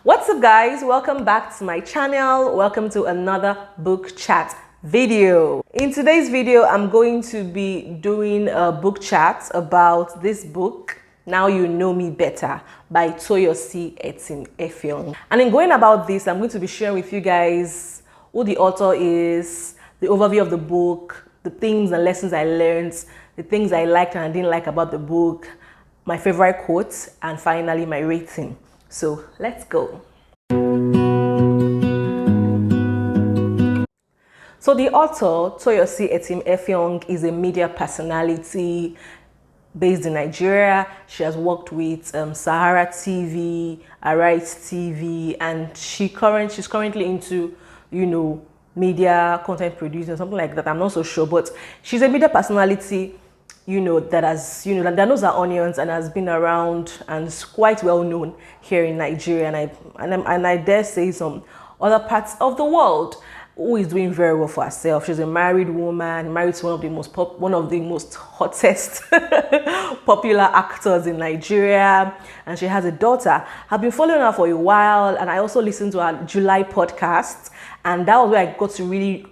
What's up, guys? Welcome back to my channel. Welcome to another book chat video. In today's video, I'm going to be doing a book chat about this book, Now You Know Me Better by TOYOSI EFFIONG. And in going about this, I'm going to be sharing with you guys who the author is, the overview of the book, the things and lessons I learned, the things I liked and I didn't like about the book, my favorite quotes, and finally my rating. So let's go. So the author, TOYOSI EFFIONG, is a media personality based in Nigeria. She has worked with Sahara TV, Arise TV, and she's currently into, media content producing, something like that. I'm not so sure, but she's a media personality, that has, that knows her onions and has been around and is quite well known here in Nigeria, and I dare say some other parts of the world, who is doing very well for herself. She's a married woman, married to one of the most hottest popular actors in Nigeria, and she has a daughter. I've been following her for a while, and I also listened to her July podcast, and that was where I got to really,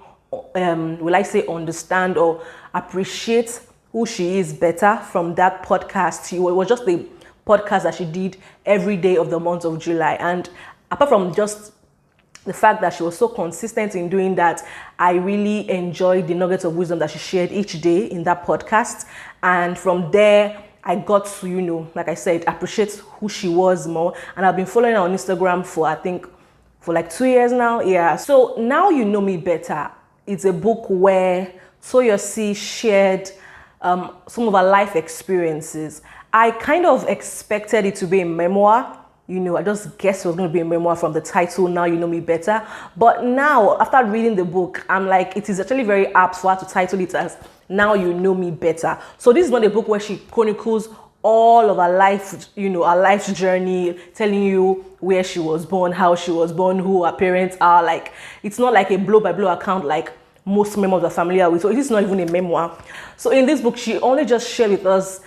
understand or appreciate who she is better from that podcast. It was just the podcast that she did every day of the month of July, and apart from just the fact that she was so consistent in doing that, I really enjoyed the nuggets of wisdom that she shared each day in that podcast. And from there, I got to, like I said, appreciate who she was more. And I've been following her on Instagram for like 2 years now. Yeah. So Now You Know Me Better. It's a book where TOYOSI shared some of her life experiences. I kind of expected it to be a memoir. I just guessed it was going to be a memoir from the title, Now You Know Me Better. But now, after reading the book, I'm like, it is actually very apt for her to title it as Now You Know Me Better. So this is not a book where she chronicles all of her life, her life's journey, telling you where she was born, how she was born, who her parents are. Like, it's not like a blow-by-blow account like most members are familiar with. So it is not even a memoir. So in this book, she only just shared with us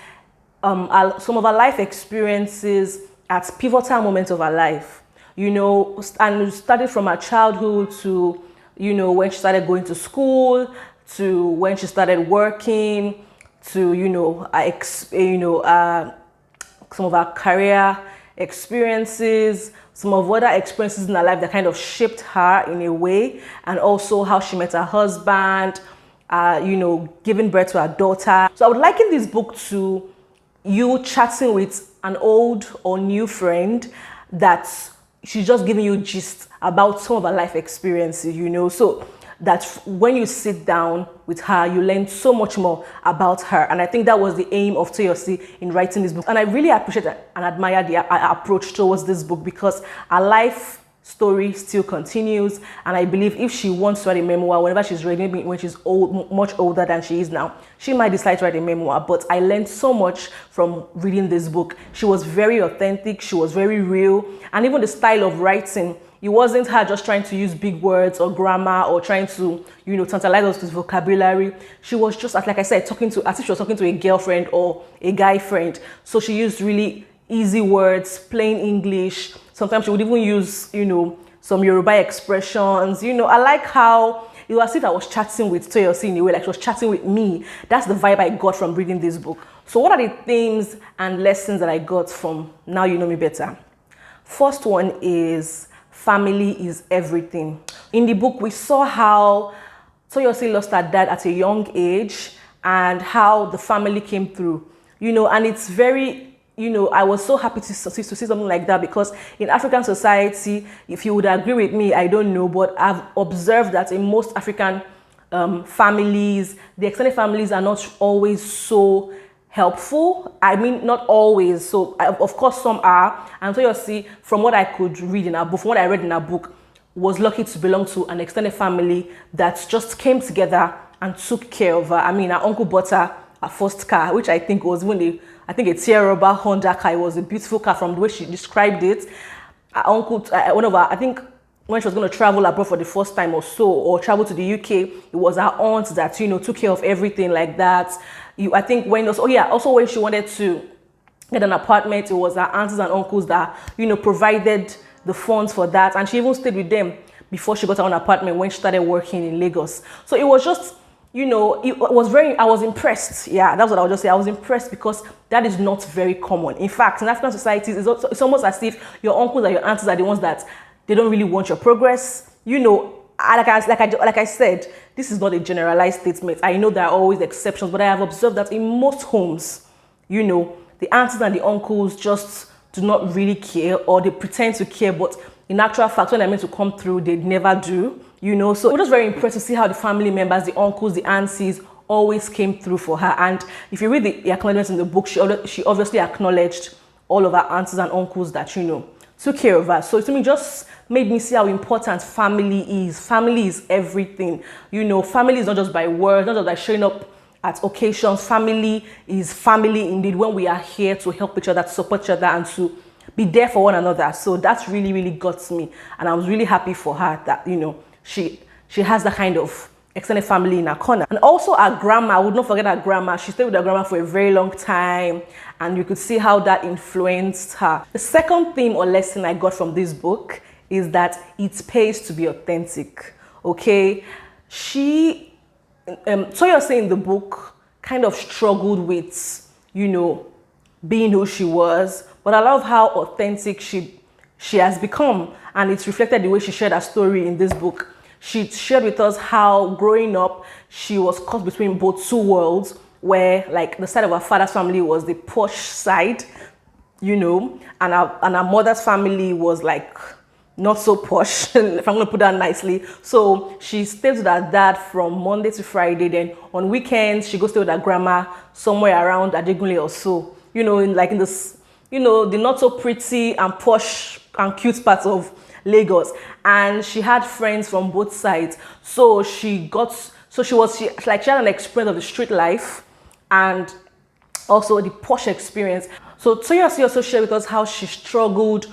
some of her life experiences at pivotal moments of her life, and started from her childhood to, when she started going to school, to when she started working, to, some of her career experiences, some of other experiences in her life that kind of shaped her in a way, and also how she met her husband, giving birth to her daughter. So I would liken this book to you chatting with an old or new friend that she's just giving you gist about some of her life experiences, so that when you sit down with her, you learn so much more about her. And I think that was the aim of TOYOSI in writing this book. And I really appreciate and admire the approach towards this book, because her life story still continues. And I believe if she wants to write a memoir, whenever she's ready, maybe when she's old, much older than she is now, she might decide to write a memoir. But I learned so much from reading this book. She was very authentic. She was very real. And even the style of writing, it wasn't her just trying to use big words or grammar or trying to, tantalize us with vocabulary. She was just, like I said, as if she was talking to a girlfriend or a guy friend. So she used really easy words, plain English. Sometimes she would even use, some Yoruba expressions. I like how it was as if I was chatting with TOYOSI in a way, like she was chatting with me. That's the vibe I got from reading this book. So what are the themes and lessons that I got from Now You Know Me Better? First one is family is everything. In the book, we saw how TOYOSI lost her dad at a young age and how the family came through, and it's very, I was so happy to see something like that, because in African society, if you would agree with me, I don't know, but I've observed that in most African families, the extended families are not always so helpful. I mean, not always. So, of course, some are. And TOYOSI, from what I could read in her book, from what I read in her book, was lucky to belong to an extended family that just came together and took care of her. I mean, her uncle bought her a first car, which I think was a Tierra Honda car. It was a beautiful car from the way she described it. Her uncle, I think when she was going to travel abroad for the first time or so, or travel to the UK, it was her aunt that, took care of everything like that. I think also when she wanted to get an apartment, it was her aunts and uncles that, provided the funds for that. And she even stayed with them before she got her own apartment when she started working in Lagos. So it was just, you know, I was impressed. Yeah, that's what I would just say. I was impressed because that is not very common. In fact, in African societies, it's almost as if your uncles and your aunts are the ones that they don't really want your progress. You know, like I said, this is not a generalized statement. I know there are always exceptions, but I have observed that in most homes, you know, the aunties and the uncles just do not really care, or they pretend to care, but in actual fact, when they're meant to come through, they never do, you know. So it was just very impressed to see how the family members, the uncles, the aunties, always came through for her. And if you read the acknowledgements in the book, she obviously acknowledged all of her aunties and uncles that, you know, took care of her. So to me, just made me see how important family is. Family is everything. You know, family is not just by words, not just by showing up at occasions. Family is family indeed, when we are here to help each other, to support each other, and to be there for one another. So that's really, really got me. And I was really happy for her that, you know, she has that kind of extended family in her corner. And also her grandma, I would not forget her grandma. She stayed with her grandma for a very long time, and you could see how that influenced her. The second theme or lesson I got from this book is that it pays to be authentic. Okay, TOYOSI in the book kind of struggled with, you know, being who she was, but I love how authentic she has become, and it's reflected the way she shared her story in this book. She shared with us how growing up, she was caught between both two worlds, where like the side of her father's family was the posh side, you know, and her mother's family was like not so posh, if I'm going to put that nicely. So she stays with her dad from Monday to Friday. Then on weekends, she goes stay with her grandma somewhere around Adegunle or so. You know, in this, you know, the not so pretty and posh and cute parts of Lagos. And she had friends from both sides. So she had an experience of the street life and also the posh experience. So TOYOSI also shared with us how she struggled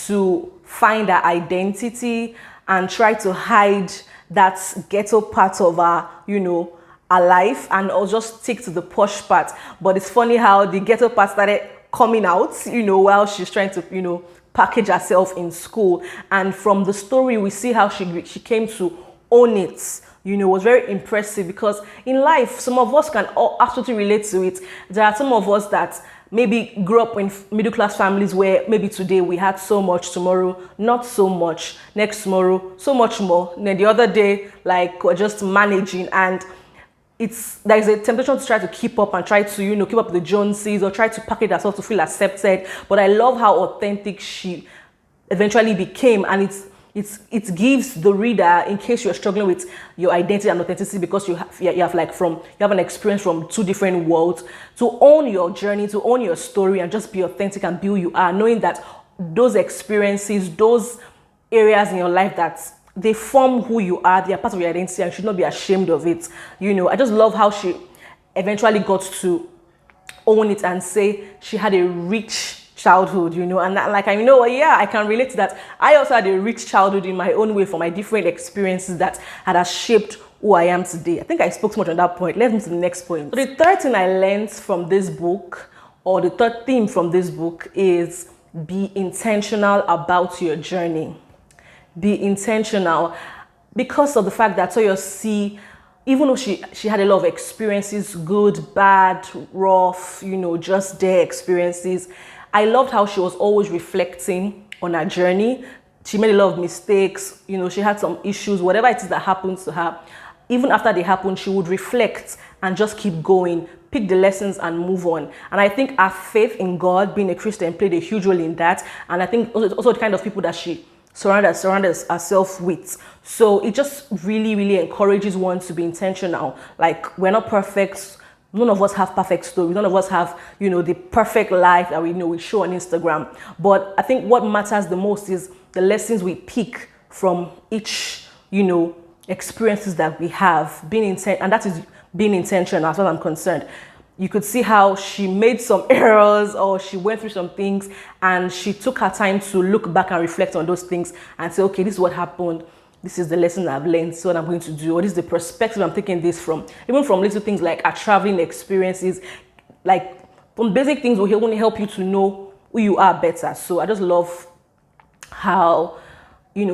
to find her identity and try to hide that ghetto part of her, you know, her life, and I'll just stick to the posh part. But it's funny how the ghetto part started coming out, you know, while she's trying to, you know, package herself in school. And from the story, we see how she came to own it. You know, it was very impressive, because in life, some of us can absolutely relate to it. There are some of us that maybe grew up in middle-class families where maybe today we had so much, tomorrow not so much, next tomorrow so much more, and then the other day like we're just managing, and there's a temptation to try to keep up and try to, you know, keep up with the Joneses or try to package herself to feel accepted. But I love how authentic she eventually became, and it gives the reader, in case you're struggling with your identity and authenticity because you have an experience from two different worlds, to own your journey, to own your story, and just be authentic and be who you are, knowing that those experiences, those areas in your life, that they form who you are, they are part of your identity, and you should not be ashamed of it. You know, I just love how she eventually got to own it and say she had a rich childhood, you know, and like, I know, yeah, I can relate to that. I also had a rich childhood in my own way, for my different experiences that had shaped who I am today. I think I spoke too much on that point. Let's move to the next point. So the third thing I learned from this book, or the third theme from this book, is be intentional about your journey. Be intentional, because of the fact that TOYOSI, even though she had a lot of experiences, good, bad, rough, you know, just their experiences, I loved how she was always reflecting on her journey. She made a lot of mistakes, you know, she had some issues, whatever it is that happens to her. Even after they happened, she would reflect and just keep going, pick the lessons and move on. And I think her faith in God, being a Christian, played a huge role in that. And I think also the kind of people that she surrounded herself with. So it just really, really encourages one to be intentional. Like, we're not perfect. None of us have perfect stories. None of us have, you know, the perfect life that we know we show on Instagram. But I think what matters the most is the lessons we pick from each, you know, experiences that we have. And that is being intentional, as far as I'm concerned. You could see how she made some errors, or she went through some things, and she took her time to look back and reflect on those things and say, okay, this is what happened. This is the lesson I've learned. This is what I'm going to do. Or this is the perspective I'm taking this from. Even from little things like our traveling experiences, like from basic things will only help you to know who you are better. So I just love how,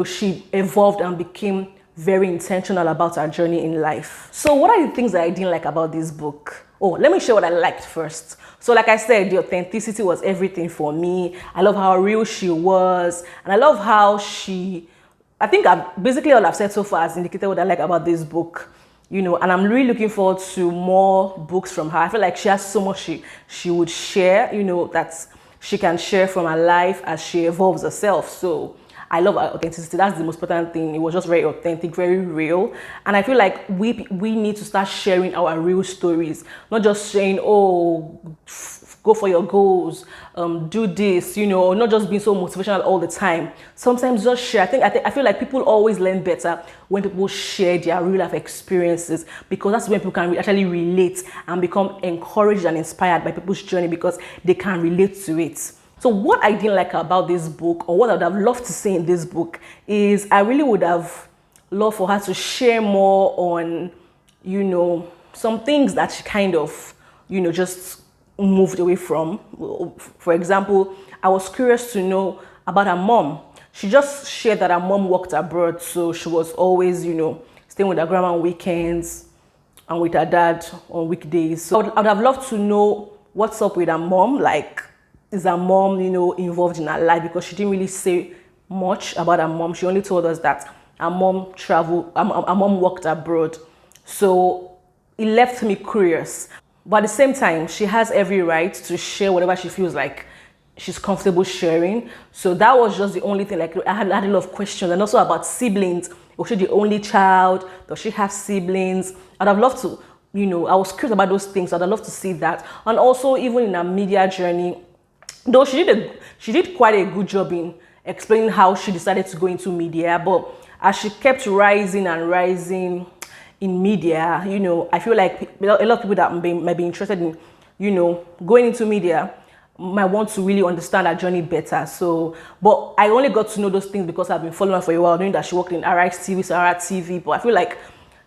she evolved and became very intentional about her journey in life. So what are the things that I didn't like about this book? Oh, let me share what I liked first. So like I said, the authenticity was everything for me. I love how real she was. And I love how I think basically all I've said so far has indicated what I like about this book. And I'm really looking forward to more books from her. I feel like she has so much she would share, that she can share from her life as she evolves herself. So I love her authenticity. That's the most important thing. It was just very authentic, very real. And I feel like we need to start sharing our real stories, not just saying, oh, go for your goals, do this, not just being so motivational all the time. Sometimes just share. I feel like people always learn better when people share their real life experiences, because that's when people can actually relate and become encouraged and inspired by people's journey because they can relate to it. So what I didn't like about this book, or what I would have loved to see in this book, is I really would have loved for her to share more on, some things that she kind of, just moved away from. For example, I was curious to know about her mom. She just shared that her mom worked abroad, so she was always, staying with her grandma on weekends and with her dad on weekdays. So I would have loved to know what's up with her mom, like, is her mom, involved in her life, because she didn't really say much about her mom. She only told us that her mom her mom worked abroad. So it left me curious. But at the same time, she has every right to share whatever she feels like she's comfortable sharing. So that was just the only thing. Like, I had a lot of questions, and also about siblings. Was she the only child? Does she have siblings? I'd have loved to, I was curious about those things. I'd have loved to see that. And also, even in her media journey, though she did quite a good job in explaining how she decided to go into media, but as she kept rising and rising in media, I feel like a lot of people that might be interested in, going into media might want to really understand her journey better. So, but I only got to know those things because I've been following her for a while, knowing that she worked in RX TV, Sahara TV. But I feel like it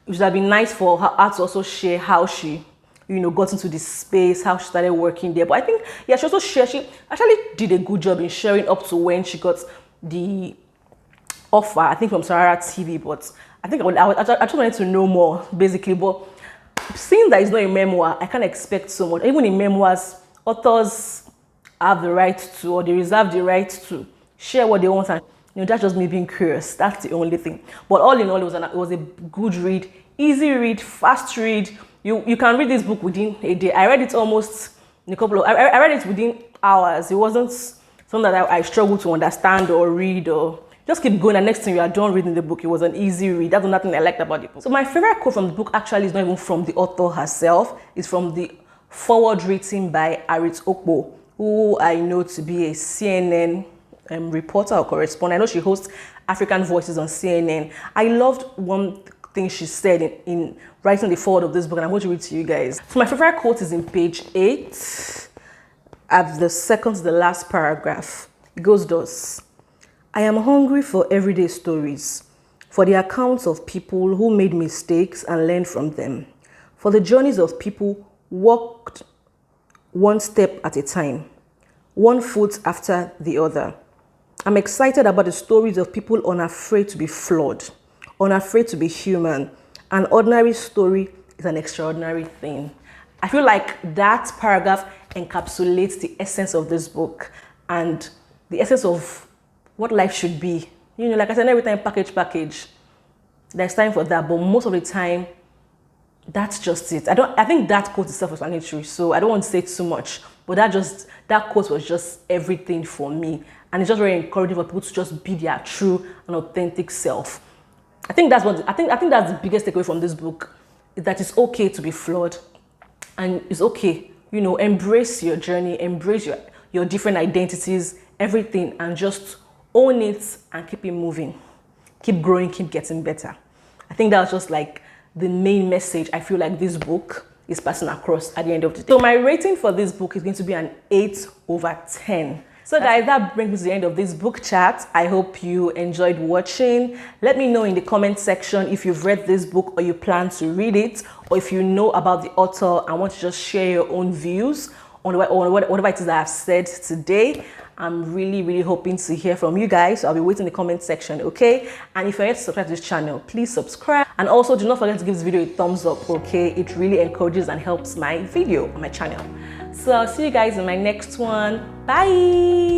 would have been nice for her to also share how she, got into this space, how she started working there. But I think, she also shared, she actually did a good job in sharing up to when she got the offer, I think from Sahara TV. But I think I just wanted to know more, basically. But seeing that it's not a memoir, I can't expect so much. Even in memoirs, authors have the right to, or they reserve the right to share what they want, and that's just me being curious. That's the only thing. But all in all, it was a good read, easy read, fast read. You can read this book within a day. I read it almost in a couple of, I read it within hours. It wasn't something that I struggled to understand or read, or just keep going. And next thing you are done reading the book. It was an easy read. That's another thing I liked about the book. So my favorite quote from the book actually is not even from the author herself. It's from the forward written by Arit Okpo, who I know to be a CNN reporter or correspondent. I know she hosts African Voices on CNN. I loved one thing she said in writing the forward of this book, and I'm going to read to you guys. So my favorite quote is in page 8, at the second to the last paragraph. It goes thus: I am hungry for everyday stories, for the accounts of people who made mistakes and learned from them, for the journeys of people walked one step at a time, one foot after the other. I'm excited about the stories of people unafraid to be flawed, unafraid to be human. An ordinary story is an extraordinary thing. I feel like that paragraph encapsulates the essence of this book and the essence of what life should be. Like I said, every time package. There's time for that, but most of the time, that's just it. I think that quote is self-explanatory, so I don't want to say too much. But that quote was just everything for me, and it's just very encouraging for people to just be their true and authentic self. I think that's the biggest takeaway from this book, is that it's okay to be flawed, and it's okay, embrace your journey, embrace your different identities, everything, and just own it and keep it moving, keep growing, keep getting better. I think that was just like the main message I feel like this book is passing across at the end of the day. So my rating for this book is going to be an 8/10. So guys, that brings me to the end of this book chat. I hope you enjoyed watching. Let me know in the comment section if you've read this book or you plan to read it, or if you know about the author and want to just share your own views on whatever it is that I've said today. I'm really hoping to hear from you guys. So I'll be waiting in the comment section, okay? And if you're yet to subscribe to this channel, please subscribe. And also do not forget to give this video a thumbs up, okay? It really encourages and helps my video on my channel. So I'll see you guys in my next one. Bye!